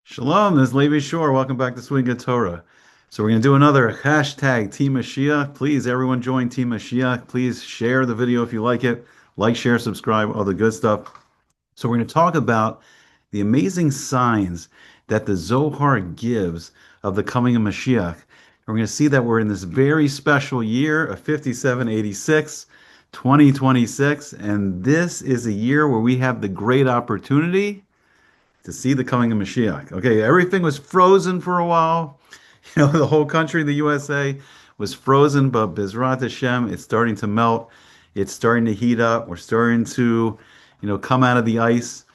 Shalom, this is Levi Shore. Welcome back to Swing of Torah. So we're going to do another hashtag Team Mashiach. Please, everyone join Team Mashiach. Please share the video if you like it. Like, share, subscribe, all the good stuff. So we're going to talk about the amazing signs that the Zohar gives of the coming of Mashiach. And we're going to see that we're in this very special year of 5786, 2026, and this is a year where we have the great opportunity to see the coming of Mashiach. Okay, everything was frozen for a while. The whole country, the USA, was frozen, but Bezrat Hashem, it's starting to melt. It's starting to heat up. We're starting to, come out of the ice.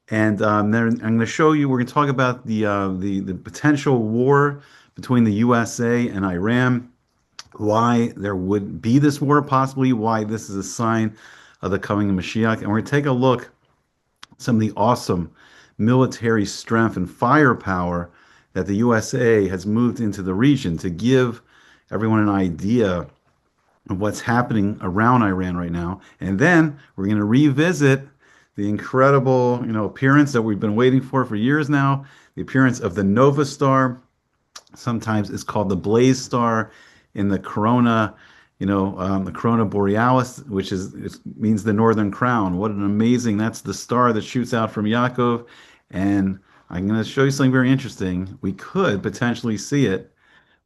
And then I'm going to show you. We're going to talk about the potential war between the USA and Iran. Why there would be this war, possibly. Why this is a sign of the coming of Mashiach. And we're going to take a look at some of the awesome military strength and firepower that the USA has moved into the region to give everyone an idea of what's happening around Iran right now. And then we're going to revisit the incredible, appearance that we've been waiting for years now, the appearance of the Nova Star. Sometimes it's called the Blaze Star in the Corona, the Corona Borealis, which it means the Northern Crown. What an amazing, that's the star that shoots out from Yaakov. And I'm going to show you something very interesting. We could potentially see it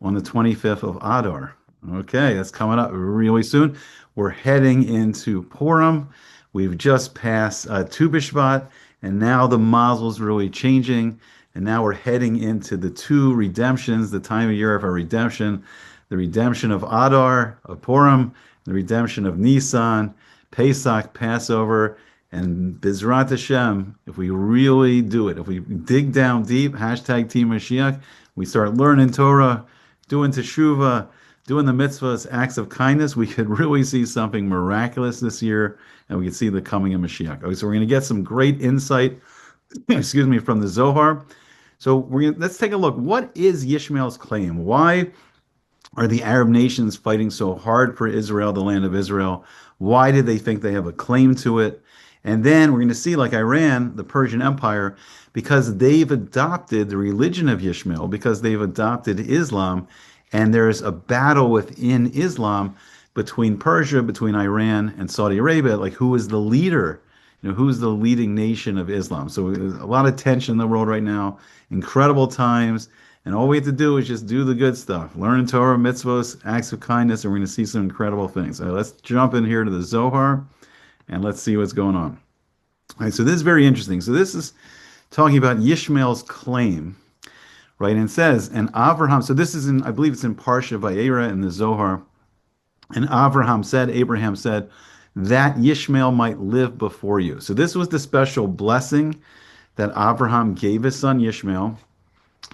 on the 25th of Adar. Okay, that's coming up really soon. We're heading into Purim. We've just passed Tu B'Shvat, and now the mazel's really changing. And now we're heading into the two redemptions, the time of year of our redemption, the redemption of Adar, of Purim, the redemption of Nisan, Pesach, Passover, and Bezrat Hashem. If we really do it, if we dig down deep, hashtag Team Mashiach, we start learning Torah, doing teshuvah, doing the mitzvahs, acts of kindness, we could really see something miraculous this year, and we could see the coming of Mashiach. Okay, so we're going to get some great insight, excuse me, from the Zohar. So let's take a look. What is Yishmael's claim? Why are the Arab nations fighting so hard for Israel, the land of Israel? Why did they think they have a claim to it? And then we're going to see, like Iran, the Persian Empire, because they've adopted the religion of Yishmael, because they've adopted Islam, and there's a battle within Islam between Persia, between Iran and Saudi Arabia, like who is the leader, who's the leading nation of Islam. So there's a lot of tension in the world right now, incredible times, and all we have to do is just do the good stuff, learn Torah, mitzvos, acts of kindness, and we're going to see some incredible things. So let's jump in here to the Zohar, and let's see what's going on. All right, so this is very interesting. So this is talking about Yishmael's claim, right? And it says, and Avraham, so this is in, I believe it's in Parsha Vayera in the Zohar. And Avraham said, Abraham said, that Yishmael might live before you. So this was the special blessing that Avraham gave his son Yishmael.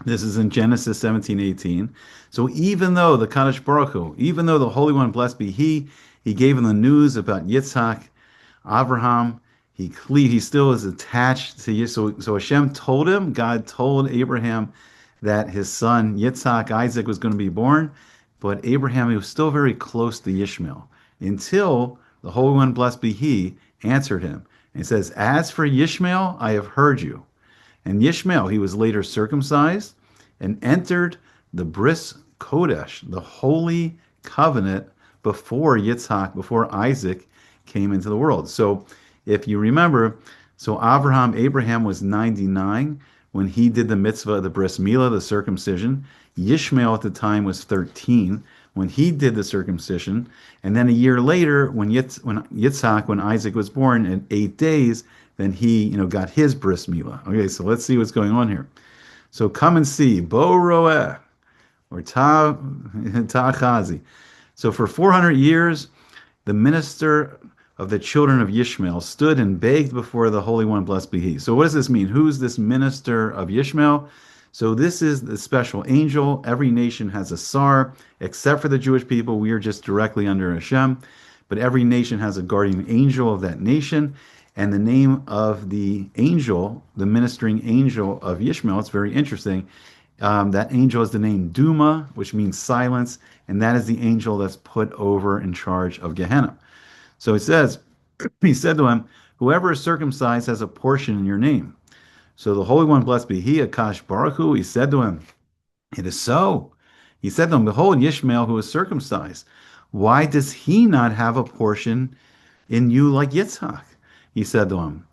This is in Genesis 17:18. So even though the Kadosh Baruch Hu, even though the Holy One, blessed be he gave him the news about Yitzhak, Avraham, he still is attached to Yitzhak. So Hashem told him, God told Abraham that his son Yitzhak, Isaac, was going to be born, but Abraham, he was still very close to Yishmael until the Holy One, blessed be he, answered him. And he says, as for Yishmael, I have heard you. And Yishmael, he was later circumcised and entered the Bris Kodesh, the holy covenant, before Yitzhak, before Isaac came into the world. So if you remember, so Abraham was 99 when he did the mitzvah of the bris milah, the circumcision. Yishmael at the time was 13 when he did the circumcision. And then a year later, when Yitzhak, when Isaac was born in 8 days, then he, got his bris milah. Okay, so let's see what's going on here. So come and see, Bo Roeh, or Ta Chazi. So for 400 years, the minister of the children of Yishmael stood and begged before the Holy One, blessed be he. So what does this mean? Who's this minister of Yishmael? So this is the special angel. Every nation has a sar, except for the Jewish people. We are just directly under Hashem. But every nation has a guardian angel of that nation. And the name of the angel, the ministering angel of Yishmael, it's very interesting. That angel is the name Duma, which means silence. And that is the angel that's put over in charge of Gehenna. So it says, he said to him, whoever is circumcised has a portion in your name. So the Holy One, blessed be He, Akash Baruch Hu, he said to him, it is so. He said to him, behold, Ishmael, who is circumcised. Why does he not have a portion in you like Yitzhak? He said to him,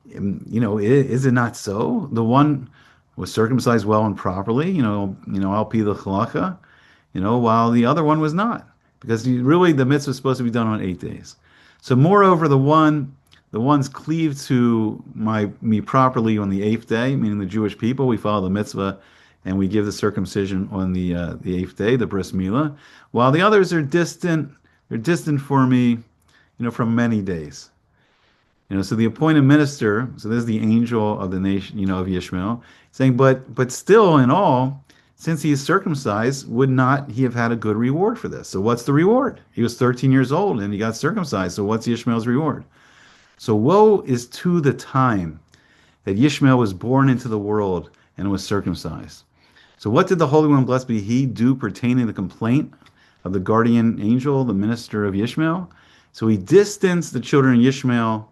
is it not so? The one was circumcised well and properly, al pi the halacha, while the other one was not, because really the mitzvah is supposed to be done on 8 days. So moreover, the ones cleaved to me properly on the eighth day, meaning the Jewish people, we follow the mitzvah and we give the circumcision on the eighth day, the bris milah, while the others are distant. They're distant for me, from many days. So the appointed minister, so this is the angel of the nation, of Yishmael, saying, but still in all, since he is circumcised, would not he have had a good reward for this? So what's the reward? He was 13 years old and he got circumcised. So what's Yishmael's reward? So woe is to the time that Yishmael was born into the world and was circumcised. So what did the Holy One, blessed be He, do pertaining to the complaint of the guardian angel, the minister of Yishmael? So he distanced the children of Yishmael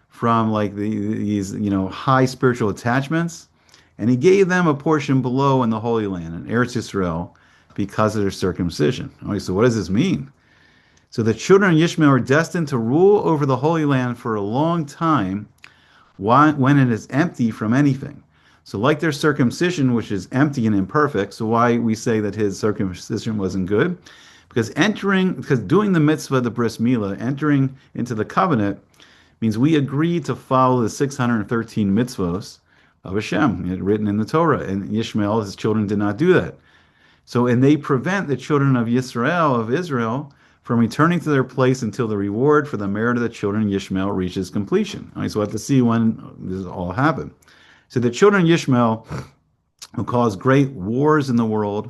from like these high spiritual attachments, and he gave them a portion below in the Holy Land, in Eretz Yisrael, because of their circumcision. Okay, so what does this mean? So the children of Yishmael are destined to rule over the Holy Land for a long time when it is empty from anything. So like their circumcision, which is empty and imperfect, so why we say that his circumcision wasn't good? Because doing the mitzvah, the bris milah, entering into the covenant, means we agree to follow the 613 mitzvos of Hashem, written in the Torah. And Ishmael, his children, did not do that. So, and they prevent the children of Israel, from returning to their place until the reward for the merit of the children of Ishmael reaches completion. All right, so we have to see when this all happened. So the children of Ishmael will cause great wars in the world,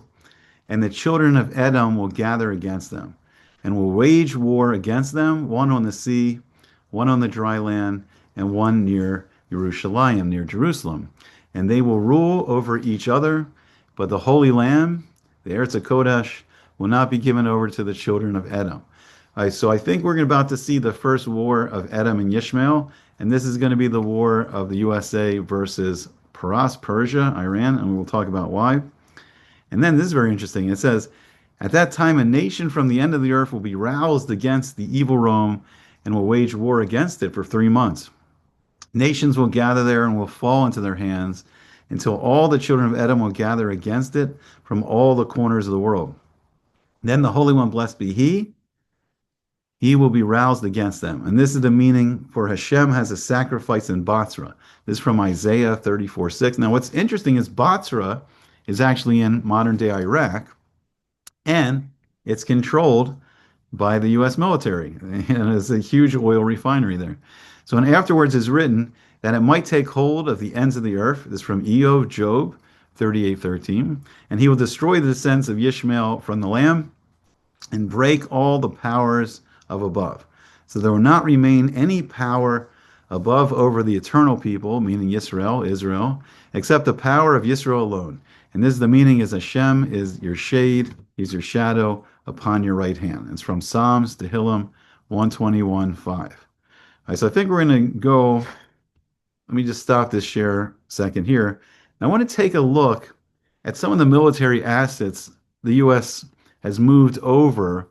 and the children of Edom will gather against them, and will wage war against them, one on the sea, one on the dry land, and one near Jerusalem, near Jerusalem. And they will rule over each other, but the Holy Land, the Eretz HaKodesh, will not be given over to the children of Edom. All right, so I think we're about to see the first war of Edom and Ishmael, and this is going to be the war of the USA versus Paras, Persia, Iran, and we'll talk about why. And then this is very interesting. It says, at that time, a nation from the end of the earth will be roused against the evil Rome and will wage war against it for 3 months. Nations will gather there and will fall into their hands until all the children of Edom will gather against it from all the corners of the world. Then the Holy One, blessed be He will be roused against them. And this is the meaning, for Hashem has a sacrifice in Batra. This is from Isaiah 34:6. Now what's interesting is Batra is actually in modern day Iraq, and it's controlled by the U.S. military. And it's a huge oil refinery there. So, and afterwards is written that it might take hold of the ends of the earth. This is from Job 38:13. And he will destroy the descendants of Ishmael from the land and break all the powers of above. So there will not remain any power above over the eternal people, meaning Israel, except the power of Israel alone. And this is the meaning is Hashem is your shade, He's your shadow upon your right hand. It's from Psalms, Tehillim 121:5. All right, so I think we're going to go, let me just stop this share second here. And I want to take a look at some of the military assets the U.S. has moved over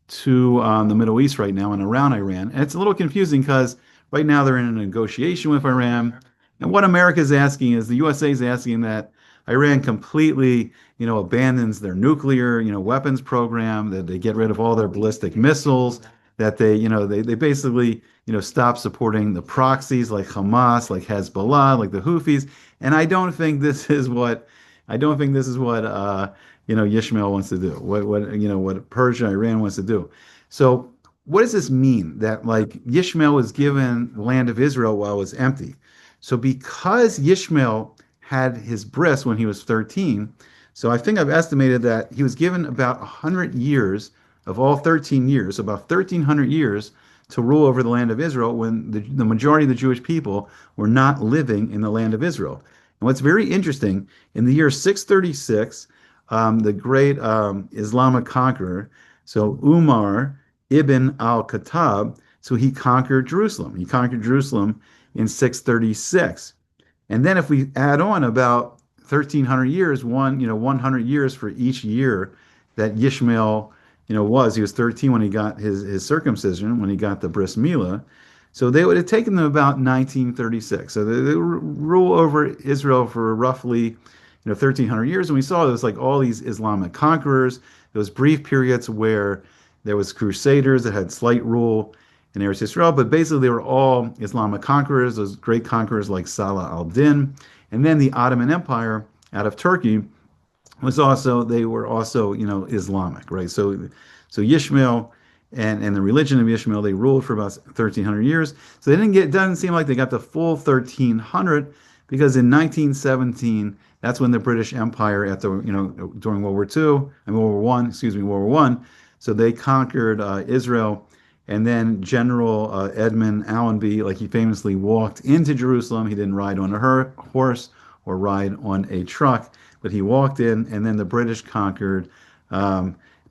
to the Middle East right now and around Iran. And it's a little confusing because right now they're in a negotiation with Iran. And what America is asking is the USA is asking that Iran completely, abandons their nuclear, weapons program, that they get rid of all their ballistic missiles, that they basically, stop supporting the proxies like Hamas, like Hezbollah, like the Houthis. And I don't think this is what Yishmael wants to do, what Persia, Iran wants to do. So what does this mean that like Yishmael was given the land of Israel while it was empty? So because Yishmael had his bris when he was 13, so I think I've estimated that he was given about 100 years of all 13 years, about 1,300 years to rule over the land of Israel when the majority of the Jewish people were not living in the land of Israel. And what's very interesting, in the year 636, the great Islamic conqueror, so Umar ibn al-Khattab, so he conquered Jerusalem. He conquered Jerusalem in 636. And then if we add on about 1,300 years, 100 years for each year that Yishmael, he was 13 when he got his circumcision, when he got the bris milah. So they would have taken them about 1936. So they rule over Israel for roughly, 1,300 years. And we saw there's like all these Islamic conquerors. Those brief periods where there was crusaders that had slight rule in Eretz Israel, but basically they were all Islamic conquerors, those great conquerors like Salah al-Din. And then the Ottoman Empire out of Turkey they were also, Islamic, right? So Yishmael and the religion of Yishmael, they ruled for about 1,300 years. So it doesn't seem like they got the full 1,300 because in 1917, that's when the British Empire during World War II and World War One, World War One, so they conquered Israel. And then General Edmund Allenby, like he famously walked into Jerusalem. He didn't ride on a horse or ride on a truck, but he walked in, and then the British conquered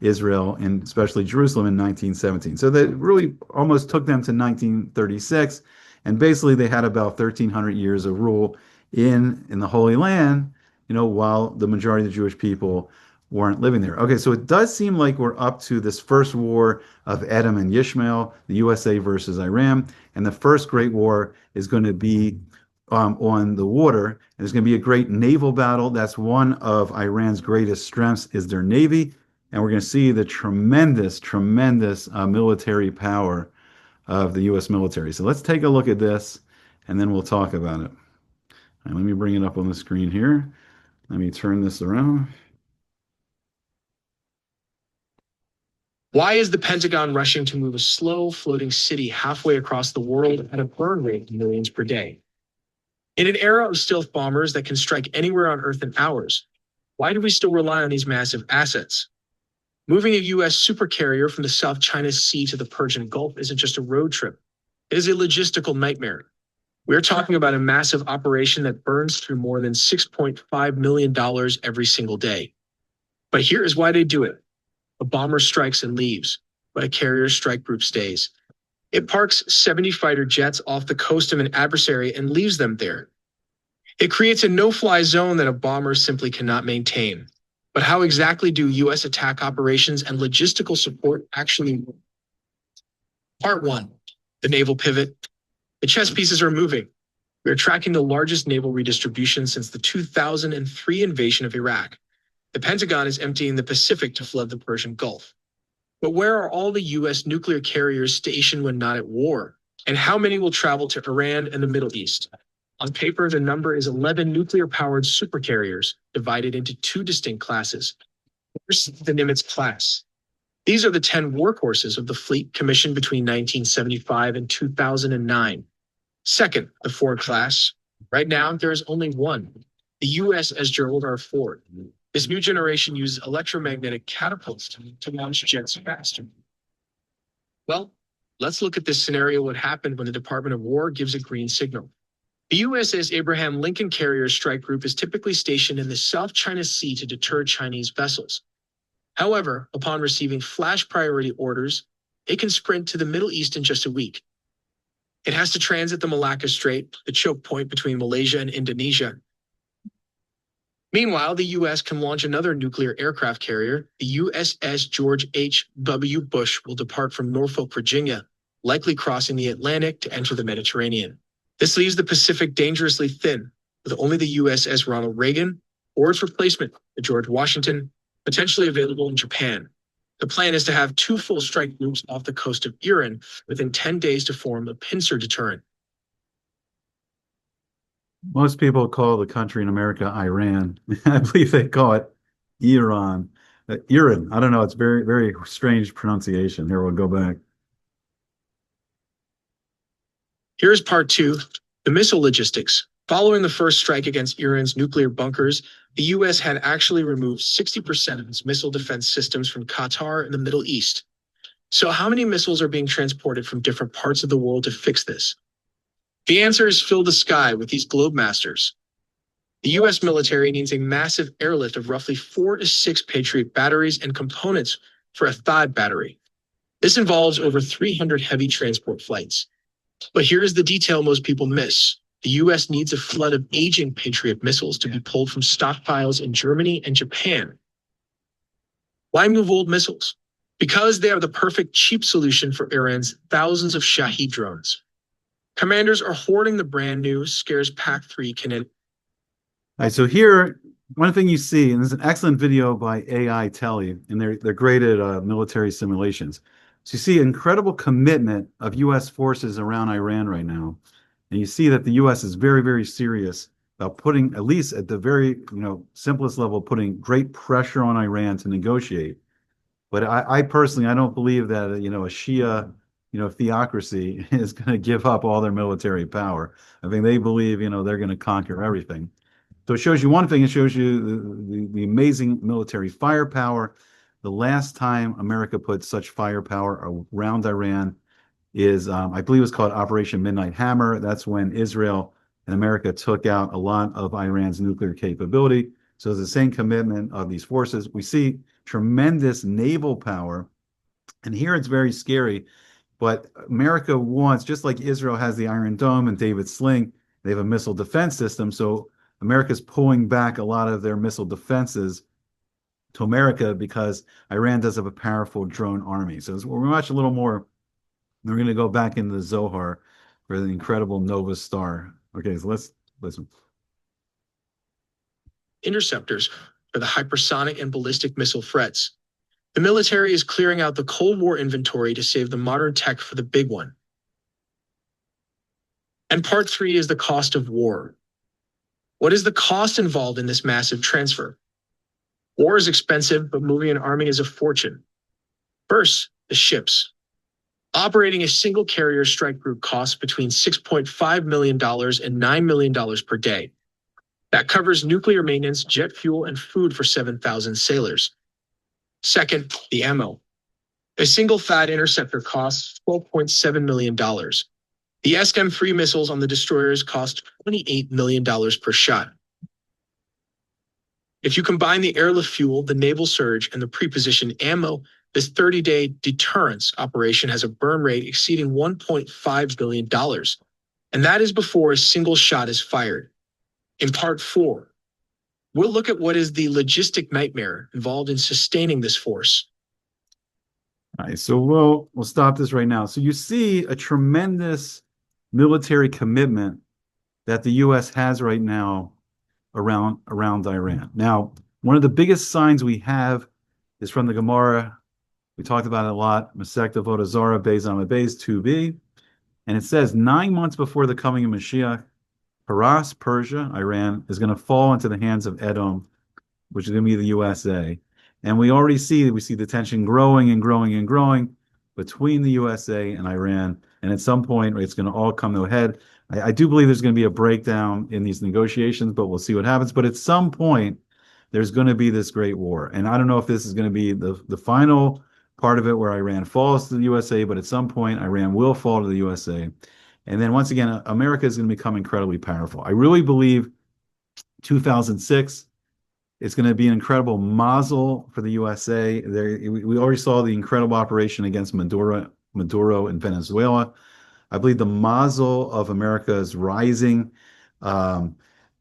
Israel and especially Jerusalem in 1917. So that really almost took them to 1936, and basically they had about 1,300 years of rule in the Holy Land, while the majority of the Jewish people weren't living there. Okay, so it does seem like we're up to this first war of Edom and Yishmael, the USA versus Iran, and the first great war is going to be on the water. And there's going to be a great naval battle. That's one of Iran's greatest strengths is their navy, and we're going to see the tremendous, tremendous military power of the U.S. military. So let's take a look at this, and then we'll talk about it. All right, let me bring it up on the screen here. Let me turn this around. Why is the Pentagon rushing to move a slow floating city halfway across the world at a burn rate of millions per day? In an era of stealth bombers that can strike anywhere on Earth in hours, why do we still rely on these massive assets? Moving a U.S. supercarrier from the South China Sea to the Persian Gulf isn't just a road trip. It is a logistical nightmare. We're talking about a massive operation that burns through more than $6.5 million every single day. But here is why they do it. A bomber strikes and leaves, but a carrier strike group stays. It parks 70 fighter jets off the coast of an adversary and leaves them there. It creates a no-fly zone that a bomber simply cannot maintain. But how exactly do U.S. attack operations and logistical support actually work? Part 1. The naval pivot. The chess pieces are moving. We are tracking the largest naval redistribution since the 2003 invasion of Iraq. The Pentagon is emptying the Pacific to flood the Persian Gulf. But where are all the U.S. nuclear carriers stationed when not at war? And how many will travel to Iran and the Middle East? On paper, the number is 11 nuclear-powered supercarriers divided into two distinct classes. First, the Nimitz class. These are the 10 workhorses of the fleet commissioned between 1975 and 2009. Second, the Ford class. Right now, there is only one, the USS Gerald R. Ford. This new generation uses electromagnetic catapults to launch jets faster. Well, let's look at this scenario what happened when the Department of War gives a green signal. The USS Abraham Lincoln Carrier Strike Group is typically stationed in the South China Sea to deter Chinese vessels. However, upon receiving flash priority orders, it can sprint to the Middle East in just a week. It has to transit the Malacca Strait, the choke point between Malaysia and Indonesia. Meanwhile, the U.S. can launch another nuclear aircraft carrier. The USS George H.W. Bush will depart from Norfolk, Virginia, likely crossing the Atlantic to enter the Mediterranean. This leaves the Pacific dangerously thin, with only the USS Ronald Reagan or its replacement, the George Washington, potentially available in Japan. The plan is to have two full strike groups off the coast of Iran within 10 days to form a pincer deterrent. Most people call the country in America Iran. I believe they call it Iran. Iran. I don't know. It's very, very strange pronunciation. Here, we'll go back. Here's part 2, the missile logistics. Following the first strike against Iran's nuclear bunkers, the U.S. had actually removed 60% of its missile defense systems from Qatar and the Middle East. So how many missiles are being transported from different parts of the world to fix this? The answer is fill the sky with these Globemasters. The U.S. military needs a massive airlift of roughly 4 to 6 Patriot batteries and components for a THAAD battery. This involves over 300 heavy transport flights. But here is the detail most people miss. the US needs a flood of aging Patriot missiles to be pulled from stockpiles in Germany and Japan. Why move old missiles? Because they are the perfect cheap solution for Iran's thousands of Shahed drones. Commanders are hoarding the brand new Scares PAC-3 Kinetic. All right, so here, one thing you see, and there's an excellent video by AI Telly, and they're great at military simulations. So you see incredible commitment of U.S. forces around Iran right now, and you see that the U.S. is very, very serious about putting, at least at the very, simplest level, putting great pressure on Iran to negotiate. But I personally, I don't believe that, a Shia, theocracy is going to give up all their military power. I think they believe, they're going to conquer everything. So it shows you one thing, it shows you the amazing military firepower. The last time America put such firepower around Iran is, I believe it was called Operation Midnight Hammer. That's when Israel and America took out a lot of Iran's nuclear capability. So it's the same commitment of these forces. We see tremendous naval power. And here it's very scary. But America wants, just like Israel has the Iron Dome and David Sling, they have a missile defense system. So America's pulling back a lot of their missile defenses to America because Iran does have a powerful drone army. So as we watch a little more, we're going to go back into the Zohar for the incredible Nova Star. Okay, so let's listen. Interceptors for the hypersonic and ballistic missile threats. The military is clearing out the Cold War inventory to save the modern tech for the big one. And part 3 is the cost of war. What is the cost involved in this massive transfer? War is expensive, but moving an army is a fortune. First, the ships. Operating a single carrier strike group costs between $6.5 million and $9 million per day. That covers nuclear maintenance, jet fuel, and food for 7,000 sailors. Second, the ammo. A single THAAD interceptor costs $12.7 million. The SM-3 missiles on the destroyers cost $28 million per shot. If you combine the airlift fuel, the naval surge, and the prepositioned ammo, this 30-day deterrence operation has a burn rate exceeding $1.5 billion. And that is before a single shot is fired. In part 4, we'll look at what is the logistic nightmare involved in sustaining this force. All right, so we'll stop this right now. So you see a tremendous military commitment that the U.S. has right now around Iran. Now, one of the biggest signs we have is from the Gemara. We talked about it a lot. Masechta Avodah Zarah, Beis Amud Beis 2b, and it says 9 months before the coming of Moshiach, Paras, Persia, Iran, is going to fall into the hands of Edom, which is going to be the USA. And we already see the tension growing and growing and growing between the USA and Iran. And at some point, it's going to all come to a head. I do believe there's going to be a breakdown in these negotiations, but we'll see what happens. But at some point, there's going to be this great war. And I don't know if this is going to be the final part of it where Iran falls to the USA, but at some point, Iran will fall to the USA. And then once again, America is going to become incredibly powerful. I really believe 2006, it's going to be an incredible mazel for the USA. We already saw the incredible operation against Maduro in Venezuela. I believe the mazel of America is rising.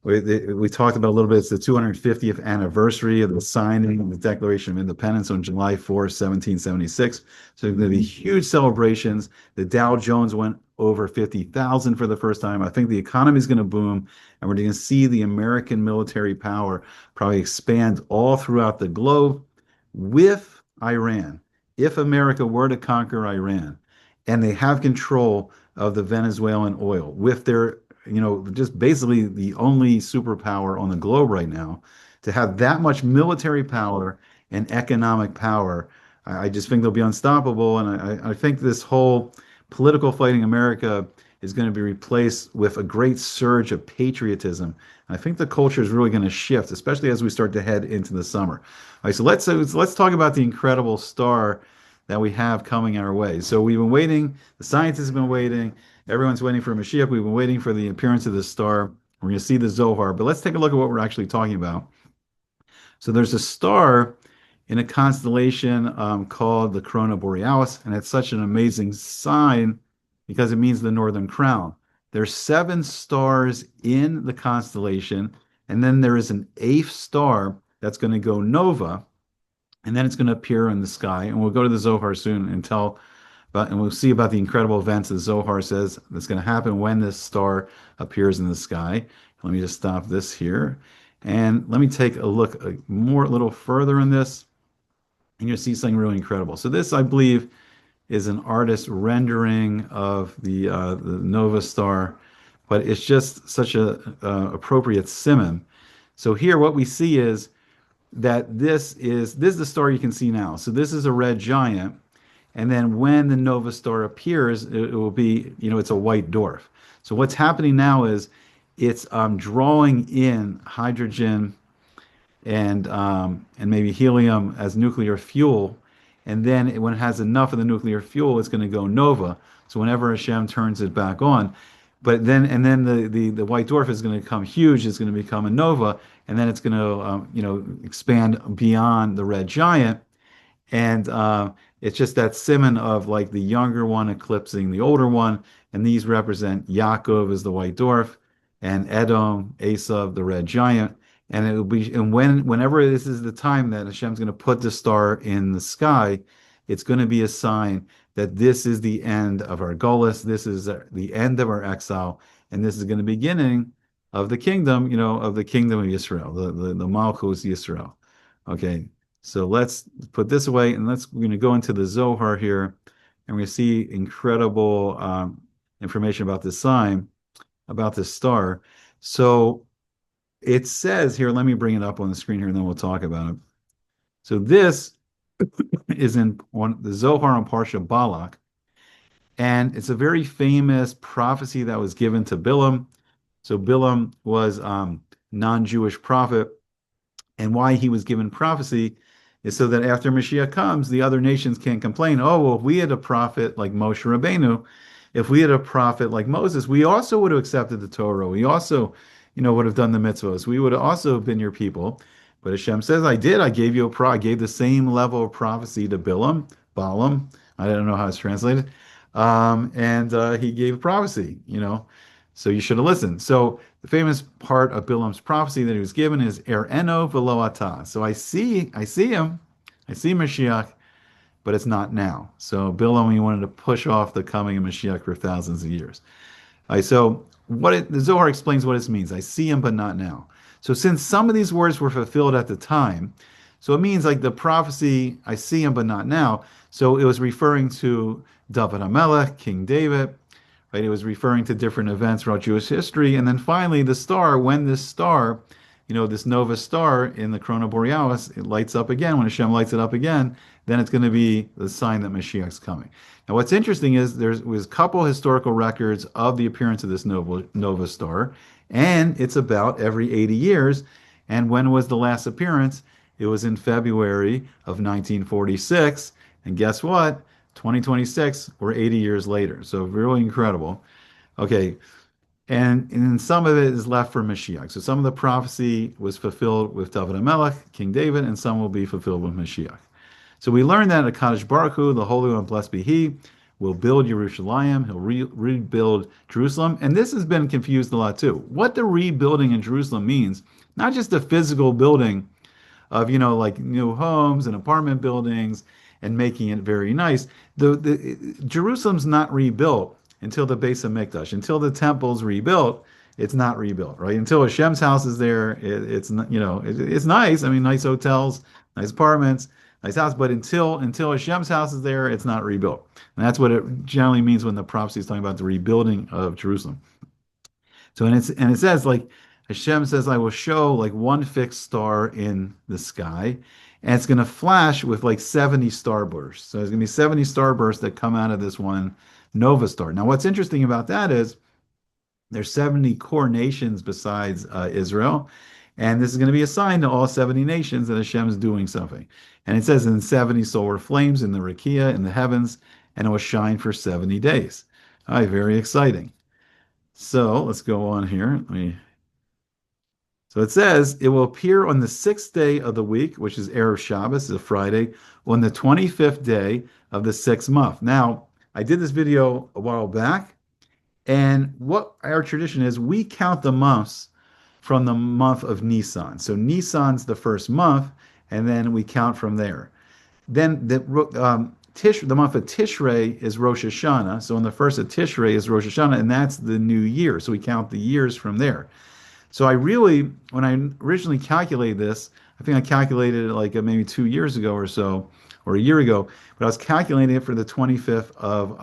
We talked about a little bit. It's the 250th anniversary of the signing of the Declaration of Independence on July 4th, 1776. So there's going to be huge celebrations. The Dow Jones went over 50,000 for the first time. I think the economy is going to boom, and we're going to see the American military power probably expand all throughout the globe with Iran. If America were to conquer Iran and they have control of the Venezuelan oil with their, just basically the only superpower on the globe right now, to have that much military power and economic power, I just think they'll be unstoppable. And I think this whole political fighting America is going to be replaced with a great surge of patriotism. And I think the culture is really going to shift, especially as we start to head into the summer. All right, so let's talk about the incredible star that we have coming our way. So we've been waiting. The scientists have been waiting. Everyone's waiting for Mashiach. We've been waiting for the appearance of this star. We're going to see the Zohar. But let's take a look at what we're actually talking about. So there's a star in a constellation called the Corona Borealis, and it's such an amazing sign because it means the Northern Crown. There's seven stars in the constellation, and then there is an eighth star that's going to go nova, and then it's going to appear in the sky. And we'll go to the Zohar soon and tell about, and we'll see about the incredible events that Zohar says that's going to happen when this star appears in the sky. Let me just stop this here, and let me take a look a little further in this, and you'll see something really incredible. So this, I believe, is an artist rendering of the nova star, but it's just such a appropriate simon. So here, what we see is that this is the star you can see now. So this is a red giant, and then when the nova star appears, it will be, it's a white dwarf. So what's happening now is it's drawing in hydrogen and maybe helium as nuclear fuel, and then when it has enough of the nuclear fuel, it's going to go nova. So whenever Hashem turns it back on, but then and then the white dwarf is going to become huge. It's going to become a nova, and then it's going to expand beyond the red giant, and it's just that simon of like the younger one eclipsing the older one, and these represent Yaakov as the white dwarf, and Edom, Esav, the red giant. And it will be, and whenever this is the time that Hashem's going to put the star in the sky, it's going to be a sign that this is the end of our Golus, this is the end of our exile, and this is going to be beginning of the kingdom, of the kingdom of Israel, the Malchus Yisrael. Okay, so let's put this away, and we're going to go into the Zohar here, and we're going to see incredible information about this sign, about this star. So it says here, let me bring it up on the screen here, and then we'll talk about it. So this is in the Zohar on Parsha Balak, and it's a very famous prophecy that was given to Bilam. So Bilam was non-Jewish prophet, and why he was given prophecy is so that after Mashiach comes, the other nations can't complain. Oh, well, if we had a prophet like Moshe Rabbeinu, if we had a prophet like Moses, we also would have accepted the Torah. We also, would have done the mitzvahs. We would have also been your people. But Hashem says, I did. I gave you I gave the same level of prophecy to Balaam. I don't know how it's translated. And he gave prophecy, So you should have listened. So the famous part of Bilam's prophecy that he was given is Er eno v'lo ata. So I see him, I see Mashiach, but it's not now. So Bilam, he wanted to push off the coming of Mashiach for thousands of years. All right, so the Zohar explains what it means. I see him, but not now. So since some of these words were fulfilled at the time, so it means like the prophecy, I see him, but not now. So it was referring to David HaMelech, King David, right? It was referring to different events throughout Jewish history. And then finally, the star, when this star, this nova star in the Corona Borealis, it lights up again. When Hashem lights it up again, then it's going to be the sign that Mashiach's coming. Now, what's interesting is there was a couple historical records of the appearance of this nova star, and it's about every 80 years. And when was the last appearance? It was in February of 1946. And guess what? 2026, we're 80 years later. So really incredible. Okay. And some of it is left for Mashiach. So some of the prophecy was fulfilled with David HaMelech, King David, and some will be fulfilled with Mashiach. So we learned that Kadosh Baruch Hu, the Holy One, blessed be He, will build Yerushalayim. He'll rebuild Jerusalem. And this has been confused a lot too. What the rebuilding in Jerusalem means, not just the physical building of, like new homes and apartment buildings and making it very nice. Jerusalem's not rebuilt until the Beis HaMikdash, until the temple's rebuilt. It's not rebuilt, right? Until Hashem's house is there, it's nice. I mean, nice hotels, nice apartments, nice house. But until Hashem's house is there, it's not rebuilt. And that's what it generally means when the prophecy is talking about the rebuilding of Jerusalem. So and it says like Hashem says, I will show like one fixed star in the sky, and it's going to flash with like 70 starbursts. So there's going to be 70 starbursts that come out of this one nova star. Now, what's interesting about that is there's 70 core nations besides Israel, and this is going to be a sign to all 70 nations that Hashem is doing something. And it says in 70 solar flames in the Rakia in the heavens, and it will shine for 70 days. All right, very exciting. So let's go on here. So it says, it will appear on the 6th day of the week, which is Erev Shabbos, is a Friday, on the 25th day of the 6th month. Now, I did this video a while back, And what our tradition is, we count the months from the month of Nisan. So Nisan's the first month, and then we count from there. Then the month of Tishrei is Rosh Hashanah. So on the first of Tishrei is Rosh Hashanah, and that's the new year. So we count the years from there. So I really, when I originally calculated this, I think I calculated it like maybe 2 years ago or so, or a year ago. But I was calculating it for the 25th of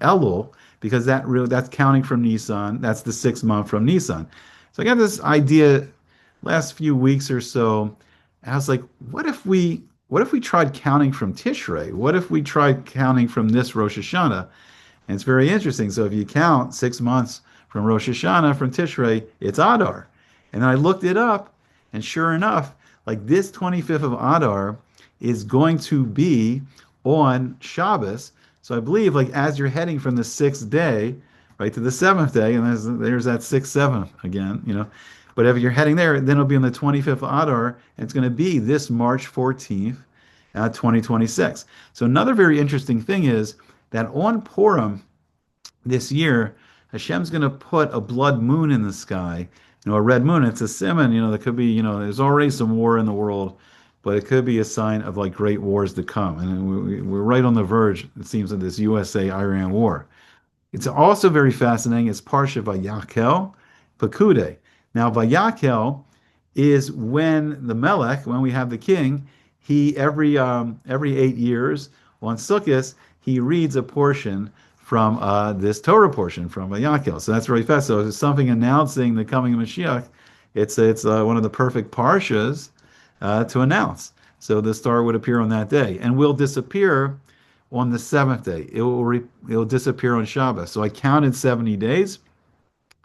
Elul because that's counting from Nisan. That's the 6th month from Nisan. So I got this idea last few weeks or so. And I was like, what if we tried counting from Tishrei? What if we tried counting from this Rosh Hashanah? And it's very interesting. So if you count 6 months from Rosh Hashanah, from Tishrei, it's Adar. And then I looked it up, and sure enough, like this 25th of Adar is going to be on Shabbos. So I believe like as you're heading from the sixth day, right, to the seventh day, and there's that sixth, seventh again, But if you're heading there, then it'll be on the 25th of Adar, and it's going to be this March 14th, 2026. So another very interesting thing is that on Purim this year, Hashem's going to put a blood moon in the sky, a red moon. It's a simon, that could be, there's already some war in the world, but it could be a sign of like great wars to come. And we're right on the verge, it seems, of this USA-Iran war. It's also very fascinating. It's Parsha Vayakel Pekude. Now, Vayakel is when the Melech, when we have the king, he every 8 years on Sukkot, he reads a portion from this Torah portion from Vayakel. So that's really fast. So it's something announcing the coming of Mashiach. It's one of the perfect parshas to announce. So the star would appear on that day and will disappear on the seventh day. It will disappear on Shabbos. So I counted 70 days,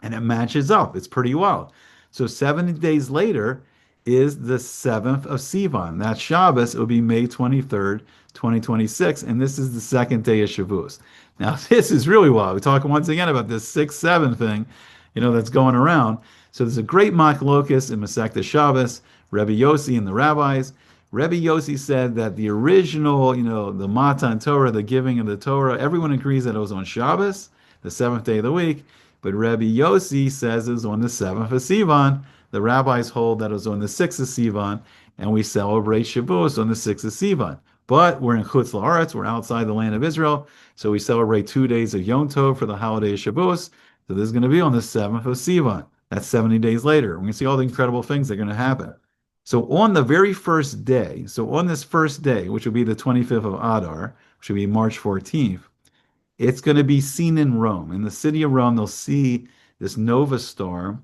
and it matches up. It's pretty wild. So 70 days later is the 7th of Sivan. That's Shabbos. It will be May 23rd, 2026, and this is the second day of Shavuos. Now, this is really wild. We're talking once again about this 6-7 thing, that's going around. So there's a great machlokas in Masechta Shabbos, Rebbe Yossi and the rabbis. Rebbe Yossi said that the original, the Matan Torah, the giving of the Torah, everyone agrees that it was on Shabbos, the seventh day of the week. But Rebbe Yossi says it was on the 7th of Sivan. The rabbis hold that it was on the 6th of Sivan, and we celebrate Shavuos on the 6th of Sivan. But we're in Chutz La'aretz, we're outside the land of Israel, so we celebrate 2 days of Yom Tov for the holiday of Shavuos. So this is going to be on the 7th of Sivan. That's 70 days later. We're going to see all the incredible things that are going to happen. So on the very first day, so on this first day, which will be the 25th of Adar, which will be March 14th, it's going to be seen in Rome. In the city of Rome, they'll see this nova star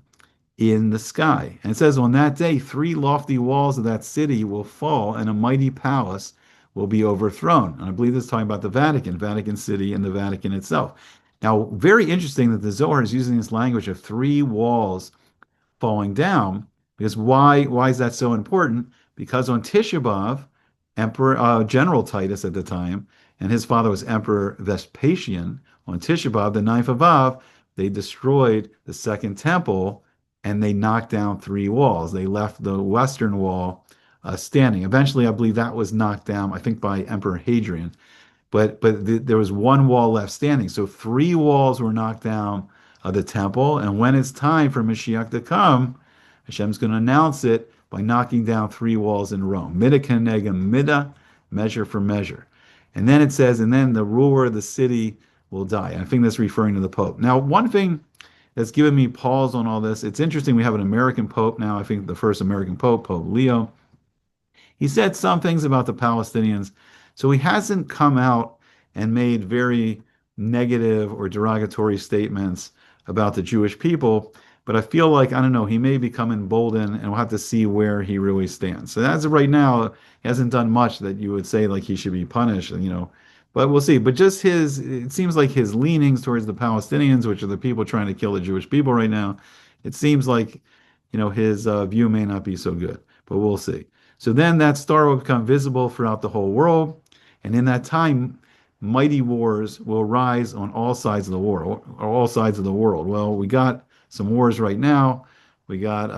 in the sky. And it says, on that day, 3 lofty walls of that city will fall, and a mighty palace will be overthrown. And I believe this is talking about the Vatican City, and the Vatican itself. Now, very interesting that the Zohar is using this language of 3 walls falling down. Because why is that so important? Because on Tisha B'Av, General Titus at the time, and his father was Emperor Vespasian, on Tisha B'Av, the 9th of Av, they destroyed the second temple and they knocked down 3 walls. They left the western wall standing. Eventually, I believe that was knocked down, I think, by Emperor Hadrian. But there was 1 wall left standing. So 3 walls were knocked down of the temple. And when it's time for Mashiach to come, Hashem's going to announce it by knocking down 3 walls in Rome. Mida kenega mida, measure for measure. And then it says, and then the ruler of the city will die. And I think that's referring to the Pope. Now, one thing that's given me pause on all this, it's interesting we have an American Pope now. I think the first American Pope, Pope Leo. He said some things about the Palestinians. So he hasn't come out and made very negative or derogatory statements about the Jewish people. But I feel like, I don't know, he may become emboldened, and we'll have to see where he really stands. So as of right now, he hasn't done much that you would say like he should be punished, but we'll see. But just it seems like his leanings towards the Palestinians, which are the people trying to kill the Jewish people right now, it seems like, his view may not be so good, but we'll see. So then that star will become visible throughout the whole world. And in that time, mighty wars will rise on all sides of the world, or all sides of the world. Well, we got some wars right now. We got,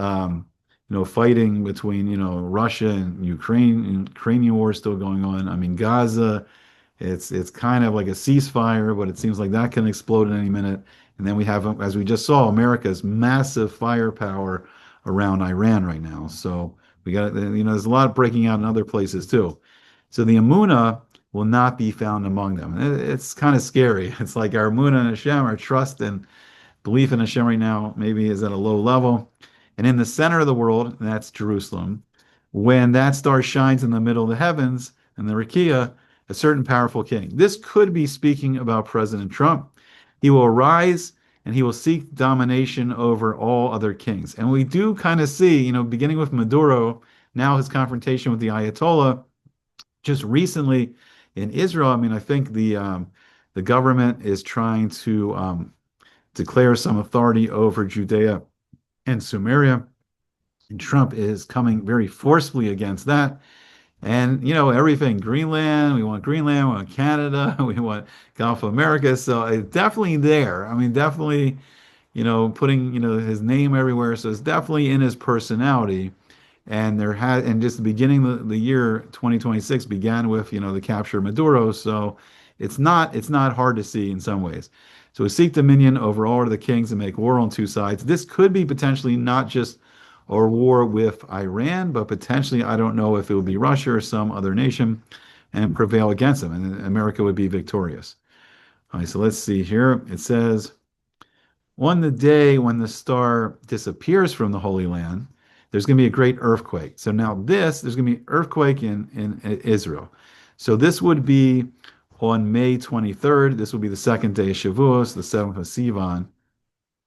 fighting between, Russia and Ukrainian war still going on. I mean, Gaza, it's kind of like a ceasefire, but it seems like that can explode at any minute. And then we have, as we just saw, America's massive firepower around Iran right now. So we got, there's a lot breaking out in other places too. So the Amuna will not be found among them. It's kind of scary. It's like our Amuna and Hashem, our trust and belief in Hashem right now maybe is at a low level. And in the center of the world, that's Jerusalem. When that star shines in the middle of the heavens and the Rakia, a certain powerful king. This could be speaking about President Trump. He will arise and he will seek domination over all other kings. And we do kind of see, beginning with Maduro, now his confrontation with the Ayatollah, just recently in Israel. I mean, I think the government is trying to declare some authority over Judea and Samaria. And Trump is coming very forcefully against that. And, everything Greenland, we want Canada, we want Gulf of America. So it's definitely there. I mean, definitely, putting, his name everywhere. So it's definitely in his personality. And just the beginning of the year 2026 began with, the capture of Maduro. So it's not hard to see in some ways. So we seek dominion over all of the kings and make war on two sides. This could be potentially not just a war with Iran, but potentially, I don't know if it would be Russia or some other nation and prevail against them, and America would be victorious. All right, so let's see here. It says, on the day when the star disappears from the Holy Land, there's going to be a great earthquake. So now there's going to be an earthquake in Israel. So this would be on May 23rd. This will be the second day of Shavuos, the 7th of Sivan.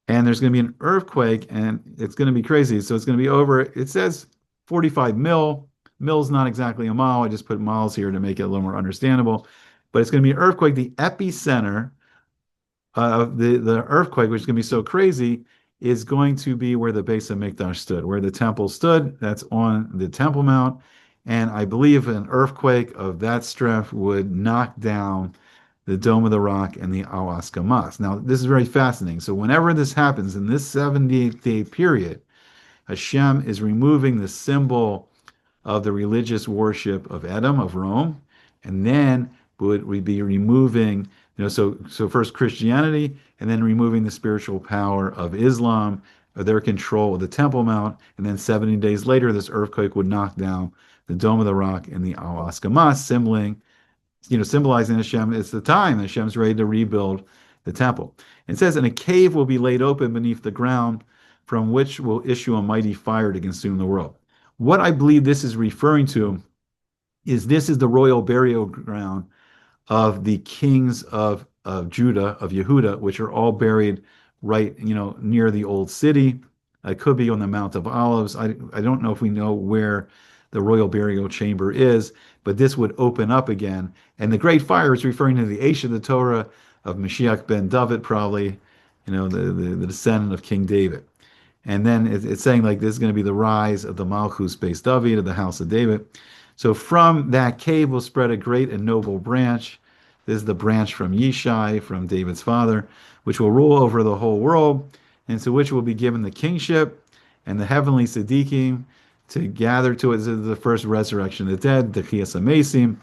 And there's going to be an earthquake, and it's going to be crazy. So it's going to be over, it says 45 mil. Mil's not exactly a mile. I just put miles here to make it a little more understandable. But it's going to be an earthquake. The epicenter of the earthquake, which is going to be so crazy, is going to be where the base of Mikdash stood, where the temple stood. That's on the Temple Mount. And I believe an earthquake of that strength would knock down the Dome of the Rock and the Awas Gamas. Now, this is very fascinating. So whenever this happens in this 70-day period, Hashem is removing the symbol of the religious worship of Edom, of Rome, and then would we be removing, so first Christianity, and then removing the spiritual power of Islam, or their control of the Temple Mount, and then 70 days later, this earthquake would knock down the Dome of the Rock and the Awas Gamas, symbolizing Hashem. It's the time Hashem's ready to rebuild the temple. It says, and a cave will be laid open beneath the ground, from which will issue a mighty fire to consume the world. What I believe this is referring to is this is the royal burial ground of the kings of Judah, of Yehuda, which are all buried right, near the old city. It could be on the Mount of Olives. I don't know if we know where the royal burial chamber is, but this would open up again. And the great fire is referring to the Aish of the Torah of Moshiach ben David, probably, the descendant of King David. And then it's saying like this is going to be the rise of the Malchus Beis David, of the house of David. So from that cave will spread a great and noble branch. This is the branch from Yishai, from David's father, which will rule over the whole world, and to which will be given the kingship and the heavenly Siddiqim to gather to it. This is the first resurrection of the dead, the Chiyas Amesim.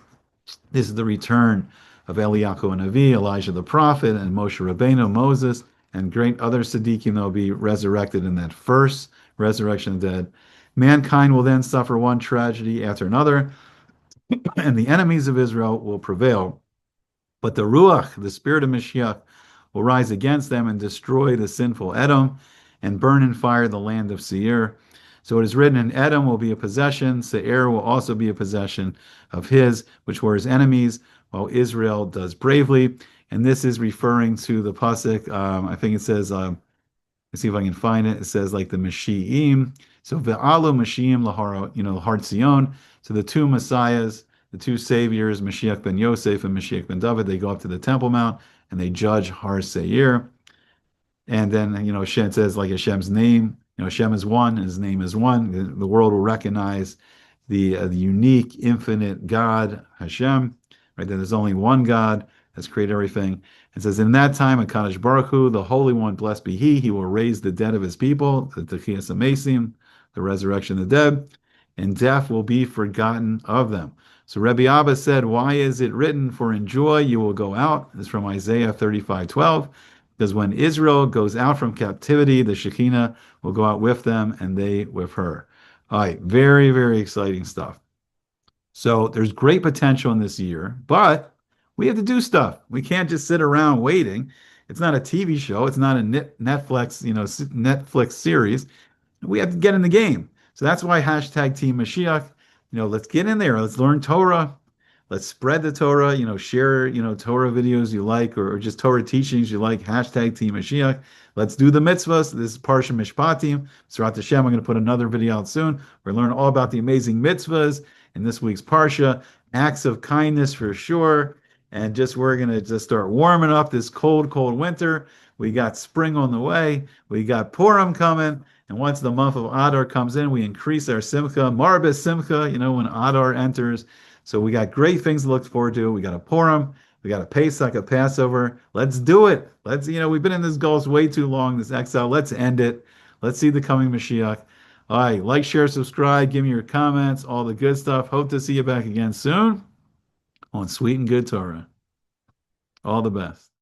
This is the return of Eliyahu and Navi, Elijah the prophet, and Moshe Rabbeinu, Moses, and great other Siddiqim that will be resurrected in that first resurrection of the dead. Mankind will then suffer one tragedy after another, and the enemies of Israel will prevail. But the Ruach, the spirit of Mashiach, will rise against them and destroy the sinful Edom and burn in fire the land of Seir. So it is written, in Edom will be a possession, Seir will also be a possession of his, which were his enemies, while Israel does bravely. And this is referring to the pasuk. I think it says, let's see if I can find it. It says like the Mashiach. So ve'alu Mashiach lahar, Har Tzion. So the two messiahs, the two saviors, Mashiach ben Yosef and Mashiach ben David, they go up to the Temple Mount and they judge Har Seir. And then, Hashem says like Hashem's name, Hashem is one, and his name is one. The world will recognize the unique, infinite God, Hashem, right? That there's only one God that's created everything. It says, in that time, HaKadosh Baruch Hu, the Holy One, blessed be He will raise the dead of His people, the Techiyas Amesim, the resurrection of the dead, and death will be forgotten of them. So Rebbe Abba said, why is it written, for in joy you will go out? This is from Isaiah 35:12. Because when Israel goes out from captivity, the Shekinah will go out with them and they with her. All right, very, very exciting stuff. So there's great potential in this year, but we have to do stuff. We can't just sit around waiting. It's not a TV show. It's not a Netflix, Netflix series. We have to get in the game. So that's why hashtag Team Mashiach. Let's get in there. Let's learn Torah. Let's spread the Torah. Share Torah videos you like or just Torah teachings you like. Hashtag Team Mashiach. Let's do the mitzvahs. This is Parsha Mishpatim. Surat Hashem. I'm going to put another video out soon. We're going to learn all about the amazing mitzvahs in this week's Parsha. Acts of kindness for sure. And we're going to just start warming up this cold, cold winter. We got spring on the way. We got Purim coming. And once the month of Adar comes in, we increase our simcha, marbis simcha, when Adar enters. So we got great things to look forward to. We got a Purim, we got a Pesach, a Passover. Let's do it. We've been in this gulf way too long, this exile. Let's end it. Let's see the coming Mashiach. All right, like, share, subscribe, give me your comments, all the good stuff. Hope to see you back again soon on Sweet and Good Torah. All the best.